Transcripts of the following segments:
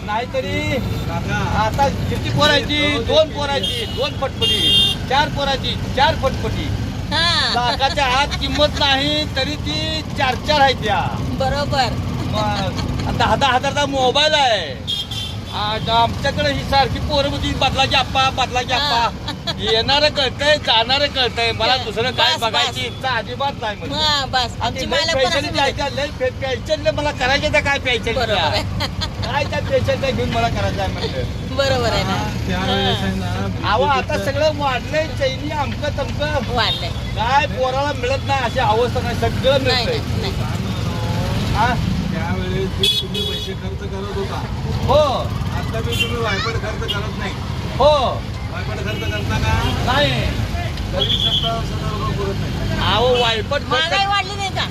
नाहीतरी आता किती पोरायची? 2 पोरायची 2 फटफटी, 4 पोराची 4 फटफटी. हा लाखाच्या आत किंमत नाही तरी ती 4 आहे त्या. बरोबर. 10 हजारचा मोबाईल आहे. आमच्याकडे ही सारखी पोरं होती बदलाची आप्पा येणार कळतंय जाणार कळतंय. मला दुसरं काय बस, बघायची इच्छा अजिबात नाही म्हणजे. हा बस आमची मालक पण पैशाने असं म्हणतात. जायचं लय पेशंटने मला करायचं त्या काय पेशंट बरोबर आहे. काय त्या पेशंटला घेऊन मला करायचं आहे म्हणलं. बरोबर आहे ना. त्यावेळेस आहे ना, अहो आता सगळं वाढलंय चैनी अमकं तमकं वाढलंय. काय पोराला मिळत नाही अशी अवस्था नाही. सगळं नाही मिळतंय. नाही. हा त्यावेळेस जे तुम्ही पैसे खर्च करत होता, हो आता मी तुम्ही वायपट खर्च करत नाही. हो वायपट खर्च करता का? नाही. तरी 17,000 रुपये पुरत नाही. अहो वायपट महागाई खर्च वाढली नाही का?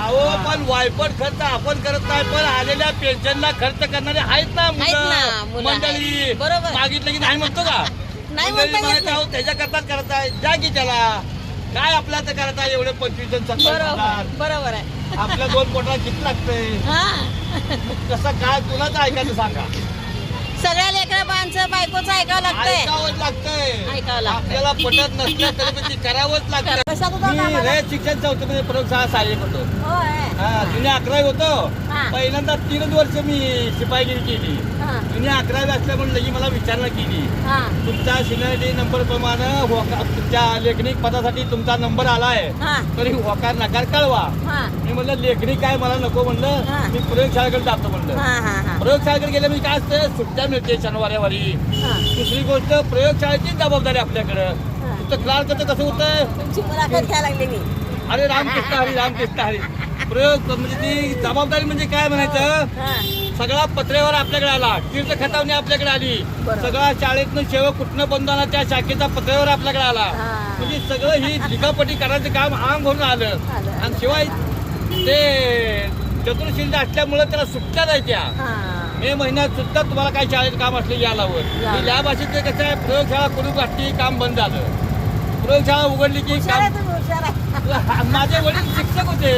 अहो पण वायपट खर्च आपण करत नाही पण आलेल्या पेन्शनला खर्च करणारे आहेत ना आहेत ना, मुलं मुलं मंडळी. आहेत. बरोबर. मागितलं की नाही म्हणतो का? नाही मंडळी म्हणता येत म्हणायचं, नाही. अहो त्याच्याकरता करत आहे जा की त्याला काय आपल्या तर करत आहे एवढे 25 आणि 27 हजार. बरोबर बरोबर आहे. आपल्या 2 पोटाला किती लागतंय? हा कसं काय तुलाच ऐकायचं सांगा. सगळ्या लेकरा बाळांचं बायकोचं ऐकावं लागतंय. ऐकावंच लागतंय. ऐकावं लागतंय. आपल्याला पटत नसलं तरी पण ती करावंच लागतं. कशात होता मी कामाला? रयत शिक्षण संस्थेमध्ये प्रयोगशाळा सहाय्यक होतो. होय. जुन्या 11वी होतो. हा. पहिल्यांदा 3 वर्ष मी शिपाईगिरी केली. हा जुन्या 11वी असल्यामुळे लगी मला विचारणा केली. हा तुमच्या सिनियरिटी नंबर प्रमाणे तुमच्या लेखनिक पदासाठी तुमचा नंबर आलाय हा तरी होकार नकार कळवा. हा मी म्हणलं लेखनिक काय मला नको हा. म्हणलं. मी प्रयोगशाळेकडे जातो म्हणलं. हा हा हा प्रयोगशाळेकडे गेलं मी काय असतं सुट्ट्या मिळते शनिवारी. हा. दुसरी गोष्ट प्रयोगशाळेची जबाबदारी आपल्याकडं. हा. तिथं क्लार्कचं कसं होतं? तुमची मुलाखत घ्यायला लागली मी. अरे रामकृष्ण हरी प्रयोग म्हणजे ती जबाबदारी म्हणजे काय म्हणायचं. हा सगळा पत्रेवर आपल्याकडे आला. तीर्थ खतावणी आपल्याकडे आली. बरोबर. सगळा शाळेतनं सेवक कुठनं बंद आला त्या शाखेचा पत्रेवर आपल्याकडे आला. हा. म्हणजे सगळं ही लिखापटी करायचं काम अंग भरून आलं. आलं. आणि शिवाय ते चतुर्शील असल्यामुळे त्याला सुट्ट्या द्यायच्या. हा मे महिन्यात सुद्धा तुम्हाला काही शाळेत काम असले यालावर. या भाषेत ते कसं आहे प्रयोगशाळा कुलूप घातली काम बंद झालं. प्रयोगशाळा उघडली की हुशार आहे काम. तुम्ही, हुशार आहे. माझे वडील शिक्षक होते.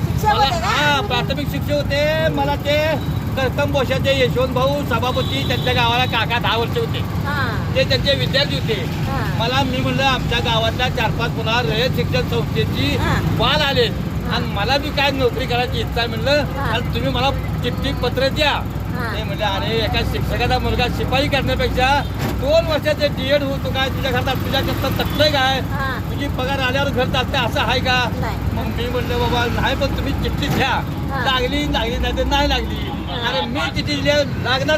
शिक्षक होते का? हा प्राथमिक शिक्षक होते. मला ते कर्तम बोशाचे यशवंत भाऊ सभापती त्यांच्या गावाला काका 10 वर्ष होते. हा ते त्यांचे विद्यार्थी होते. हा मला मी म्हणलं आमच्या गावातल्या 4-5 पुन्हा रयत शिक्षण संस्थेची हा. वाल आले आणि मला बी काय नोकरी करायची इच्छा आहे म्हणलं. हा. आणि तुम्ही मला चिठ्ठी पत्र द्या. हा. ते म्हणजे अरे एका शिक्षकाचा मुलगा शिपाई करण्यापेक्षा 2 वर्षाचे डीएड होतो काय तुझ्या घरात तुझ्याकरता तटलंय काय? हा तुझी पगार आल्यावर घर चालते असं आहे का? नाही. मग मी म्हणलं बाबा नाही पण तुम्ही चिठ्ठी द्या. हा. लागली नाही तर नाही लागली. हा. अरे मी चिठ्ठी लागणार